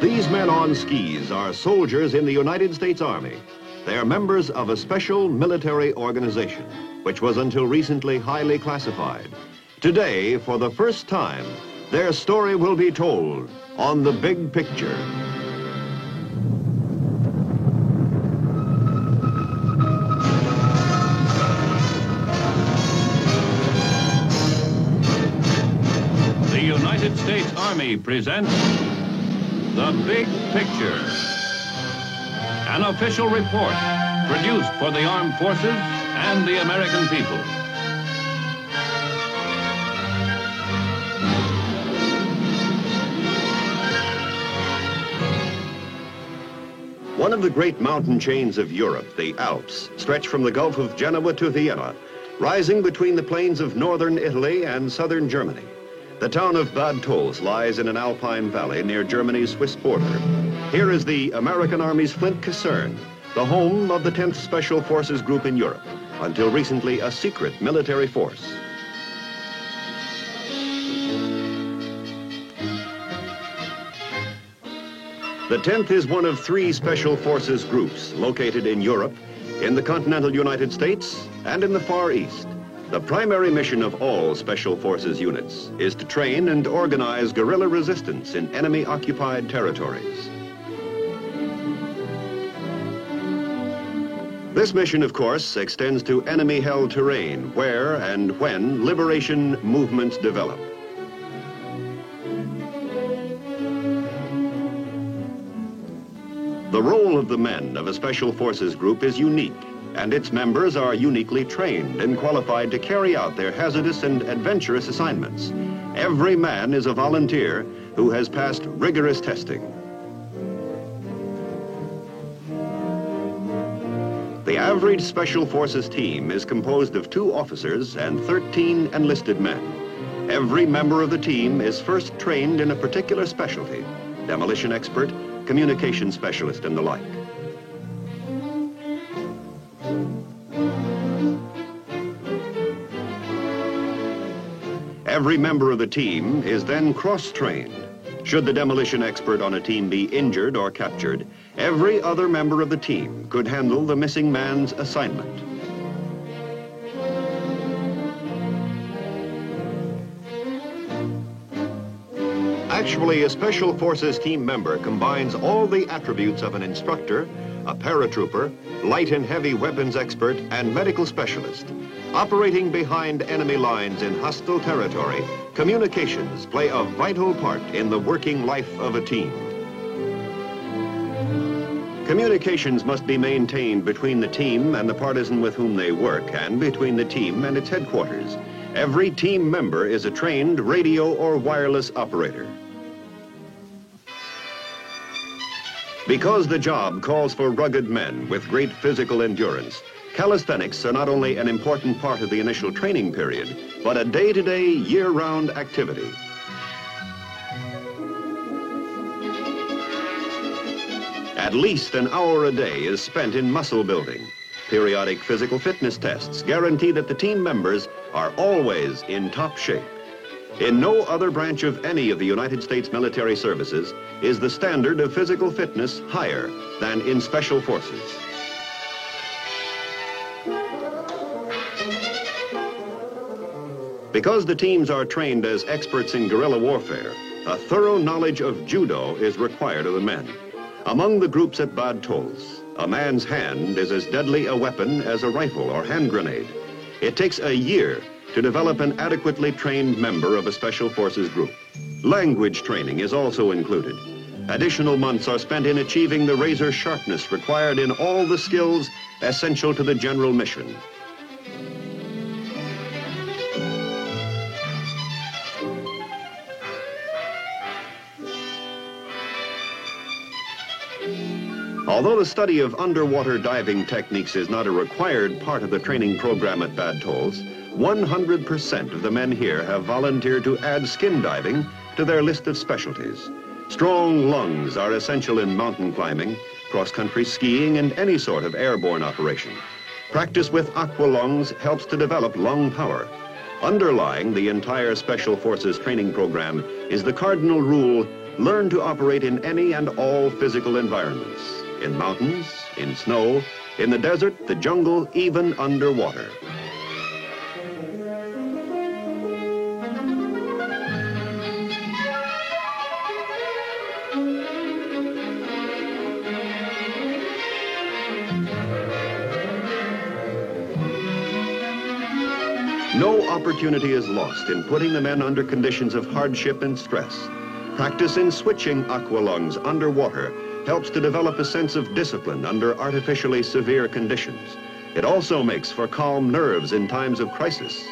These men on skis are soldiers in the United States Army. They are members of a special military organization, which was until recently highly classified. Today, for the first time, their story will be told on The Big Picture. The United States Army presents The Big Picture, an official report produced for the armed forces and the American people. One of the great mountain chains of Europe, the Alps, stretch from the Gulf of Genoa to Vienna, rising between the plains of northern Italy and southern Germany. The town of Bad Tolz lies in an alpine valley near Germany's Swiss border. Here is the American Army's Flint Caserne, the home of the 10th Special Forces Group in Europe, until recently a secret military force. The 10th is one of 3 Special Forces groups located in Europe, in the continental United States, and in the Far East. The primary mission of all Special Forces units is to train and organize guerrilla resistance in enemy-occupied territories. This mission, of course, extends to enemy-held terrain where and when liberation movements develop. The role of the men of a Special Forces group is unique, and its members are uniquely trained and qualified to carry out their hazardous and adventurous assignments. Every man is a volunteer who has passed rigorous testing. The average Special Forces team is composed of 2 officers and 13 enlisted men. Every member of the team is first trained in a particular specialty: demolition expert, communication specialist, and the like. Every member of the team is then cross-trained. Should the demolition expert on a team be injured or captured, every other member of the team could handle the missing man's assignment. Actually, a Special Forces team member combines all the attributes of an instructor, a paratrooper, light and heavy weapons expert, and medical specialist. Operating behind enemy lines in hostile territory, communications play a vital part in the working life of a team. Communications must be maintained between the team and the partisan with whom they work, and between the team and its headquarters. Every team member is a trained radio or wireless operator. Because the job calls for rugged men with great physical endurance, calisthenics are not only an important part of the initial training period, but a day-to-day, year-round activity. At least an hour a day is spent in muscle building. Periodic physical fitness tests guarantee that the team members are always in top shape. In no other branch of any of the United States military services is the standard of physical fitness higher than in Special Forces. Because the teams are trained as experts in guerrilla warfare, a thorough knowledge of judo is required of the men. Among the groups at Bad Tolz, a man's hand is as deadly a weapon as a rifle or hand grenade. It takes a year to develop an adequately trained member of a Special Forces group. Language training is also included. Additional months are spent in achieving the razor sharpness required in all the skills essential to the general mission. Although the study of underwater diving techniques is not a required part of the training program at Bad Tolz, 100% of the men here have volunteered to add skin diving to their list of specialties. Strong lungs are essential in mountain climbing, cross-country skiing, and any sort of airborne operation. Practice with aqualungs helps to develop lung power. Underlying the entire Special Forces training program is the cardinal rule, learn to operate in any and all physical environments, in mountains, in snow, in the desert, the jungle, even underwater. No opportunity is lost in putting the men under conditions of hardship and stress. Practice in switching aqualungs underwater helps to develop a sense of discipline under artificially severe conditions. It also makes for calm nerves in times of crisis.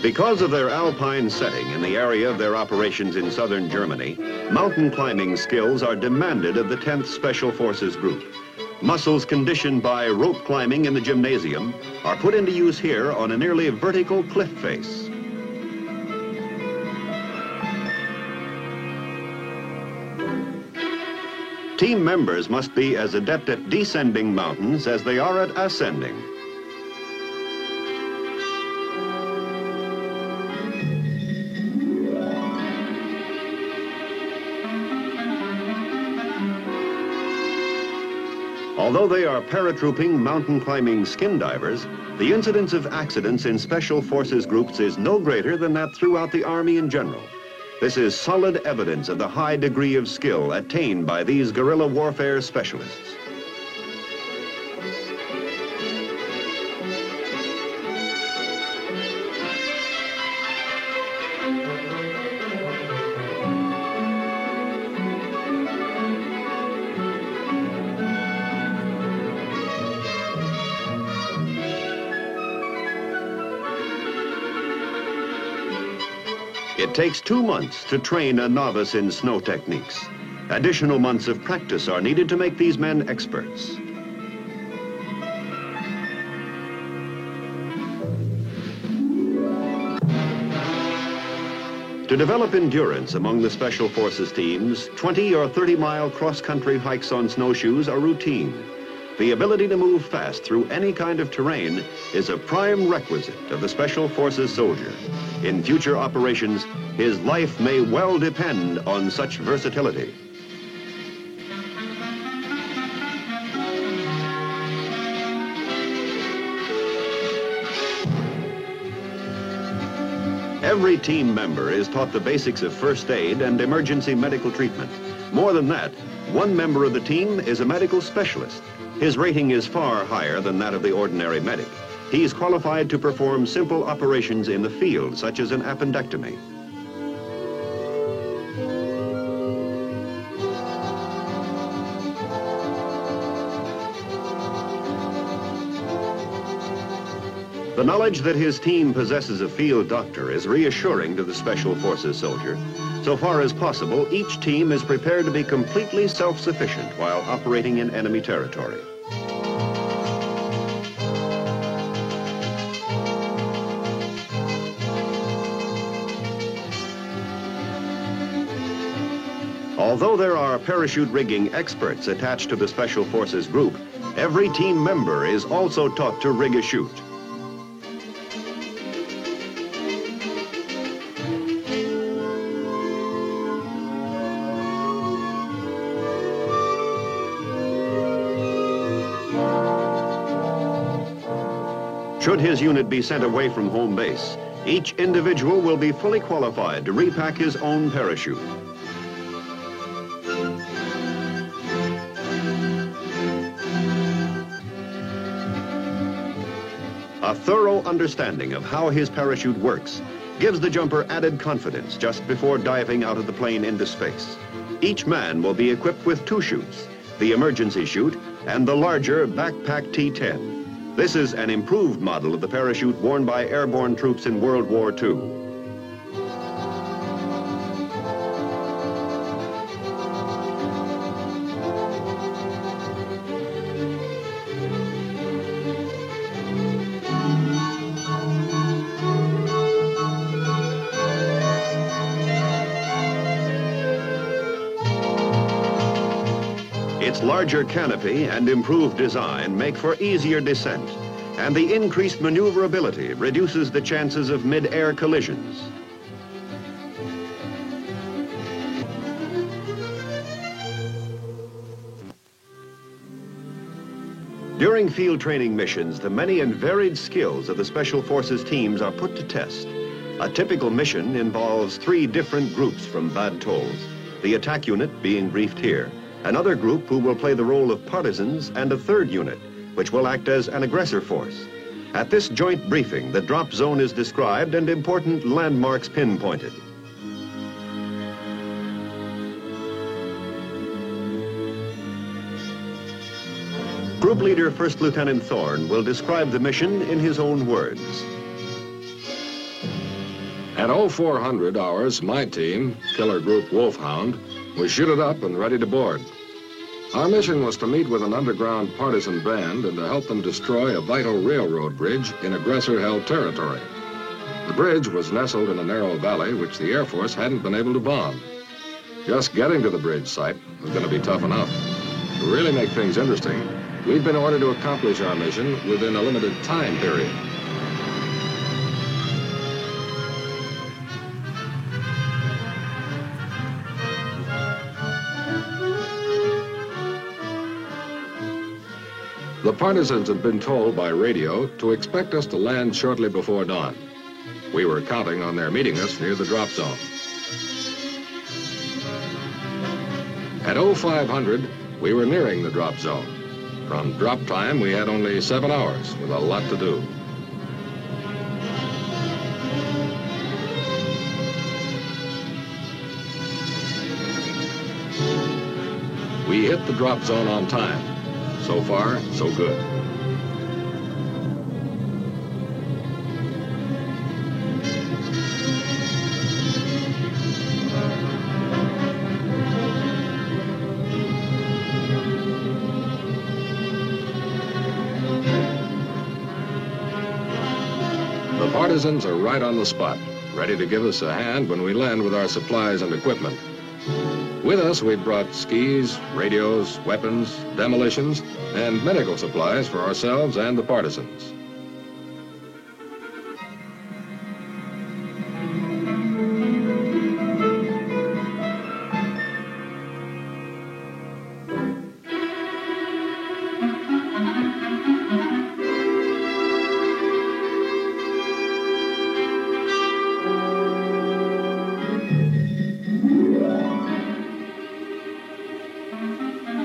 Because of their alpine setting in the area of their operations in southern Germany, mountain climbing skills are demanded of the 10th Special Forces Group. Muscles conditioned by rope climbing in the gymnasium are put into use here on a nearly vertical cliff face. Team members must be as adept at descending mountains as they are at ascending. Although they are paratrooping, mountain climbing skin divers, the incidence of accidents in Special Forces groups is no greater than that throughout the Army in general. This is solid evidence of the high degree of skill attained by these guerrilla warfare specialists. It takes 2 months to train a novice in snow techniques. Additional months of practice are needed to make these men experts. To develop endurance among the Special Forces teams, 20 or 30-mile cross-country hikes on snowshoes are routine. The ability to move fast through any kind of terrain is a prime requisite of the Special Forces soldier. In future operations, his life may well depend on such versatility. Every team member is taught the basics of first aid and emergency medical treatment. More than that, one member of the team is a medical specialist. His rating is far higher than that of the ordinary medic. He's qualified to perform simple operations in the field, such as an appendectomy. The knowledge that his team possesses a field doctor is reassuring to the Special Forces soldier. So far as possible, each team is prepared to be completely self-sufficient while operating in enemy territory. Although there are parachute rigging experts attached to the Special Forces group, every team member is also taught to rig a chute. Should his unit be sent away from home base, each individual will be fully qualified to repack his own parachute. A thorough understanding of how his parachute works gives the jumper added confidence just before diving out of the plane into space. Each man will be equipped with 2 chutes, the emergency chute and the larger backpack T-10. This is an improved model of the parachute worn by airborne troops in World War II. larger canopy and improved design make for easier descent, and the increased maneuverability reduces the chances of mid-air collisions. During field training missions, the many and varied skills of the Special Forces teams are put to test. A typical mission involves 3 different groups from Bad Tolz, the attack unit being briefed here, another group who will play the role of partisans, and a 3rd unit, which will act as an aggressor force. At this joint briefing, the drop zone is described and important landmarks pinpointed. Group leader First Lieutenant Thorne will describe the mission in his own words. At 0400 hours, my team, Killer Group Wolfhound, was shooted up and ready to board. Our mission was to meet with an underground partisan band and to help them destroy a vital railroad bridge in aggressor-held territory. The bridge was nestled in a narrow valley which the Air Force hadn't been able to bomb. Just getting to the bridge site was going to be tough enough. To really make things interesting, we'd been ordered to accomplish our mission within a limited time period. The partisans had been told by radio to expect us to land shortly before dawn. We were counting on their meeting us near the drop zone. At 0500, we were nearing the drop zone. From drop time, we had only 7 hours with a lot to do. We hit the drop zone on time. So far, so good. The partisans are right on the spot, ready to give us a hand when we land with our supplies and equipment. With us, we brought skis, radios, weapons, demolitions, and medical supplies for ourselves and the partisans.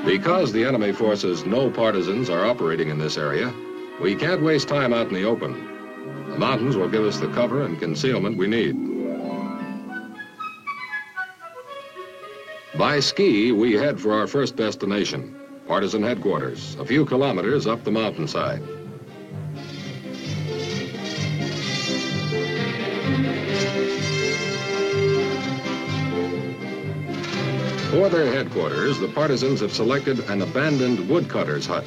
Because the enemy forces no partisans are operating in this area, we can't waste time out in the open. The mountains will give us the cover and concealment we need. By ski, we head for our first destination, partisan headquarters, a few kilometers up the mountainside. For their headquarters, the partisans have selected an abandoned woodcutter's hut.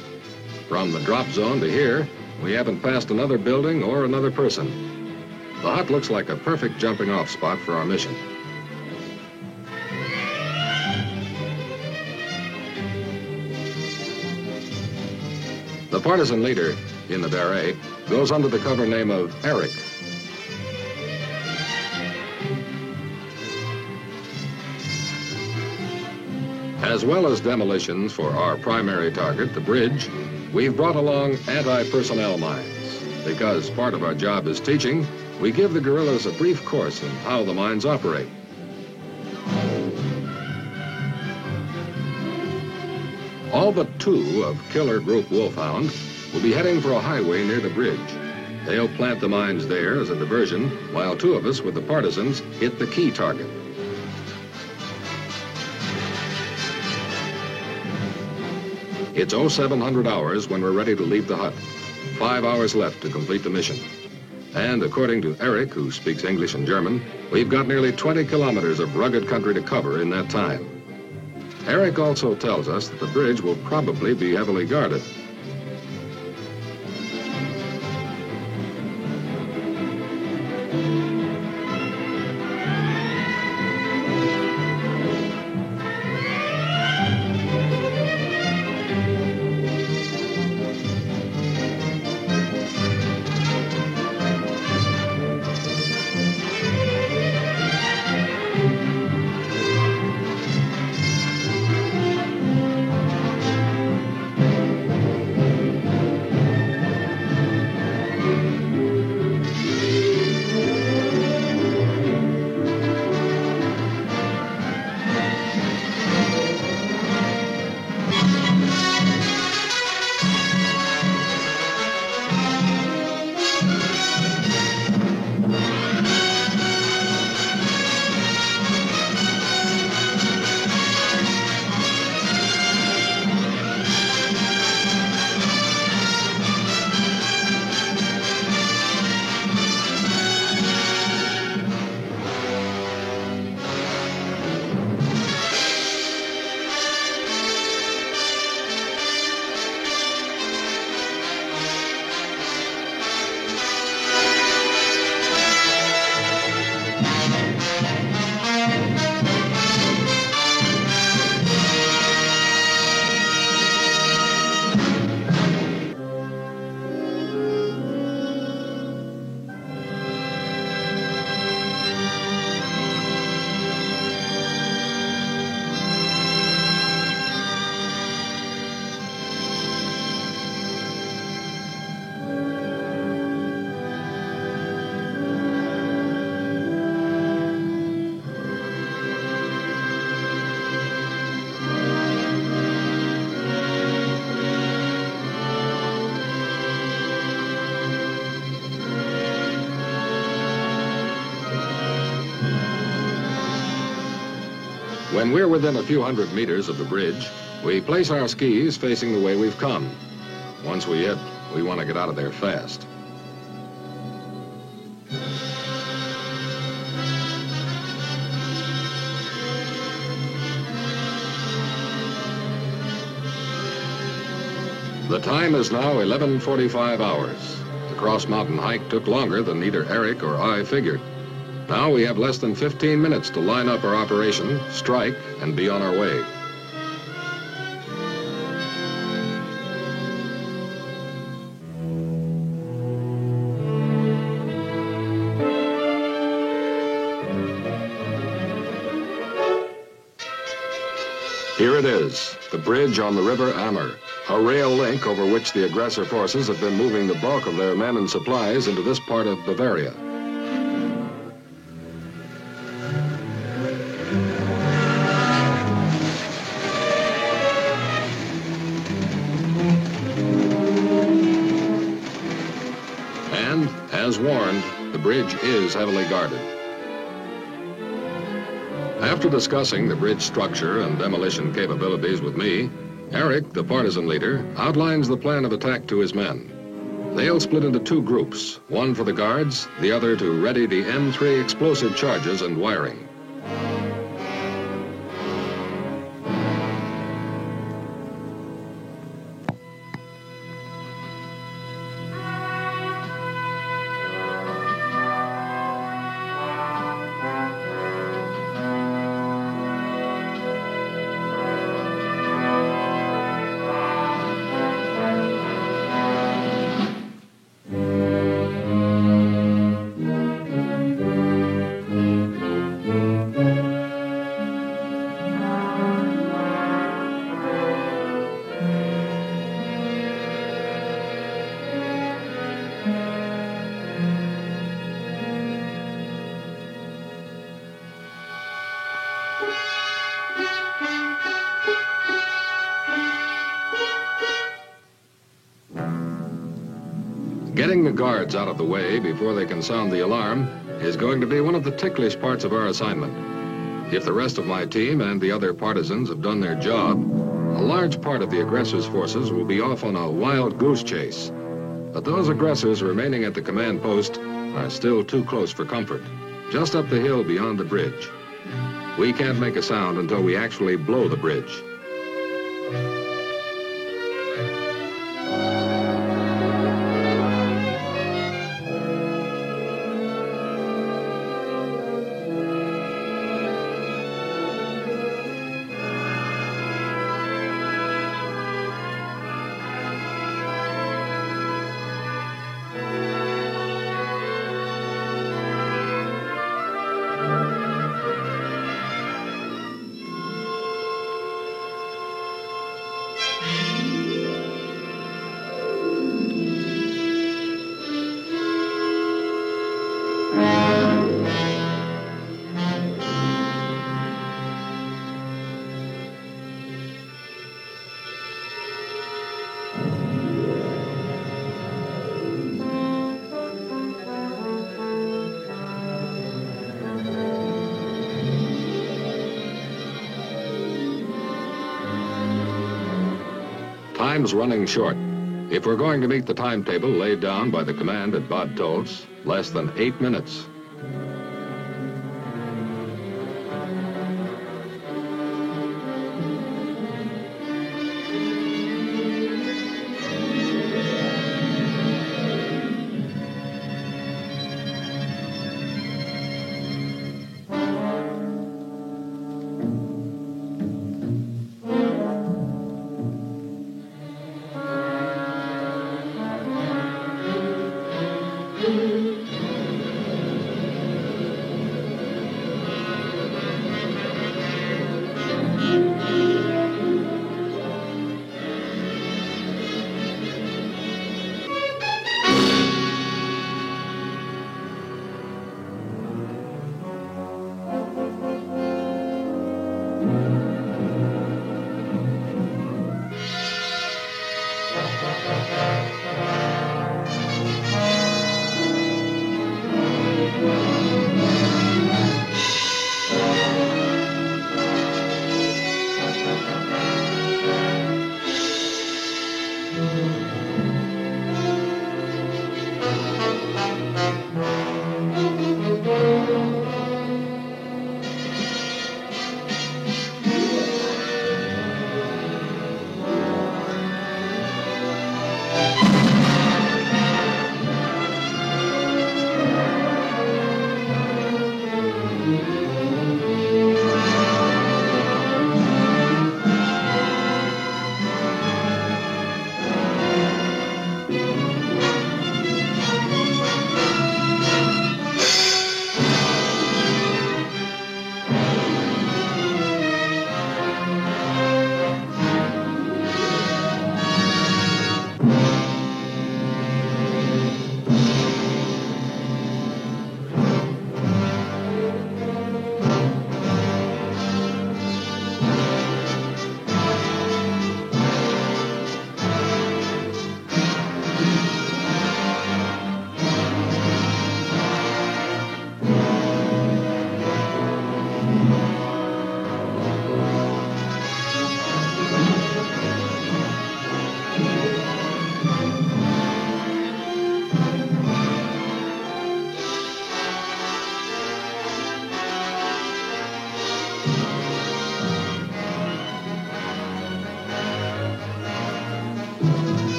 From the drop zone to here, we haven't passed another building or another person. The hut looks like a perfect jumping-off spot for our mission. The partisan leader in the beret goes under the cover name of Eric. As well as demolitions for our primary target, the bridge, we've brought along anti-personnel mines. Because part of our job is teaching, we give the guerrillas a brief course in how the mines operate. All but 2 of Killer Group Wolfhound will be heading for a highway near the bridge. They'll plant the mines there as a diversion, while 2 of us with the partisans hit the key target. It's 0700 hours when we're ready to leave the hut. 5 hours left to complete the mission. And according to Eric, who speaks English and German, we've got nearly 20 kilometers of rugged country to cover in that time. Eric also tells us that the bridge will probably be heavily guarded. When we're within a few hundred meters of the bridge, we place our skis facing the way we've come. Once we hit, we want to get out of there fast. The time is now 11:45 hours. The cross-mountain hike took longer than either Eric or I figured. Now we have less than 15 minutes to line up our operation, strike, and be on our way. Here it is, the bridge on the River Ammer, a rail link over which the aggressor forces have been moving the bulk of their men and supplies into this part of Bavaria. And, as warned, the bridge is heavily guarded. After discussing the bridge structure and demolition capabilities with me, Eric, the partisan leader, outlines the plan of attack to his men. They'll split into two groups, one for the guards, the other to ready the M3 explosive charges and wiring. Getting the guards out of the way before they can sound the alarm is going to be one of the ticklish parts of our assignment. If the rest of my team and the other partisans have done their job, a large part of the aggressor's forces will be off on a wild goose chase. But those aggressors remaining at the command post are still too close for comfort, just up the hill beyond the bridge. We can't make a sound until we actually blow the bridge. Time's running short. If we're going to meet the timetable laid down by the command at Bad Tolz, less than 8 minutes.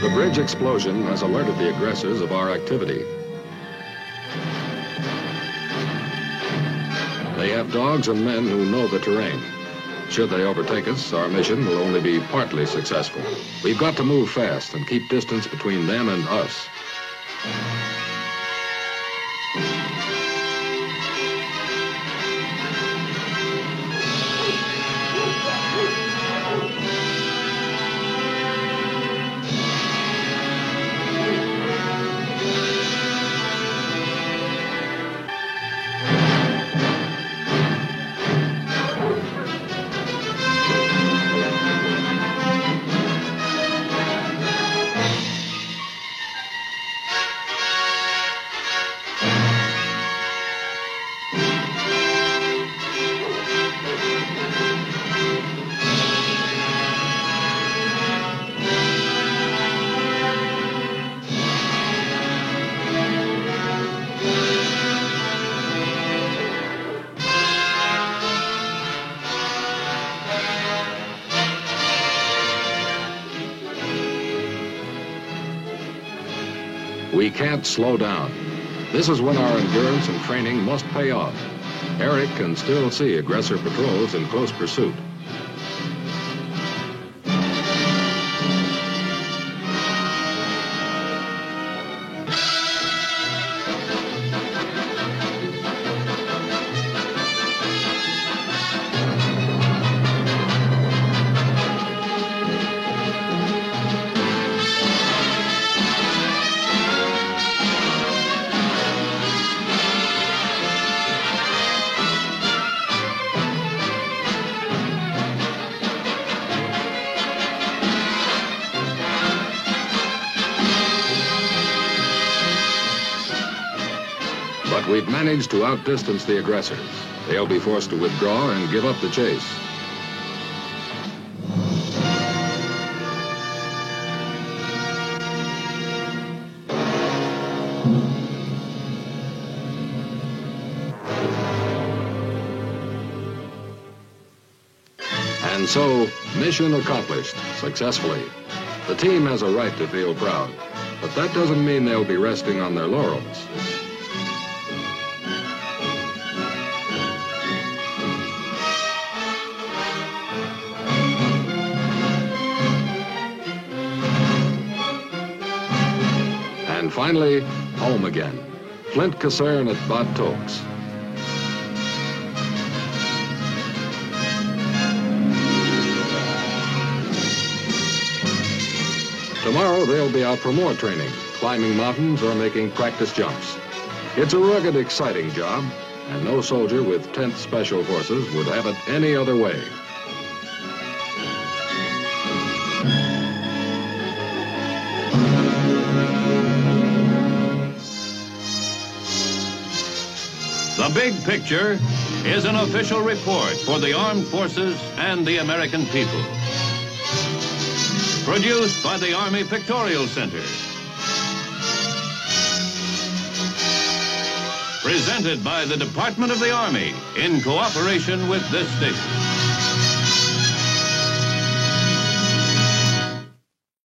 The bridge explosion has alerted the aggressors of our activity. They have dogs and men who know the terrain. Should they overtake us, our mission will only be partly successful. We've got to move fast and keep distance between them and us. We can't slow down. This is when our endurance and training must pay off. Eric can still see aggressor patrols in close pursuit. But we've managed to outdistance the aggressors. They'll be forced to withdraw and give up the chase. And so, mission accomplished successfully. The team has a right to feel proud, but that doesn't mean they'll be resting on their laurels. And finally, home again. Flint Kaserne at Bad Tolz. Tomorrow they'll be out for more training, climbing mountains or making practice jumps. It's a rugged, exciting job, and no soldier with 10th Special Forces would have it any other way. The Big Picture is an official report for the armed forces and the American people. Produced by the Army Pictorial Center. Presented by the Department of the Army in cooperation with this station.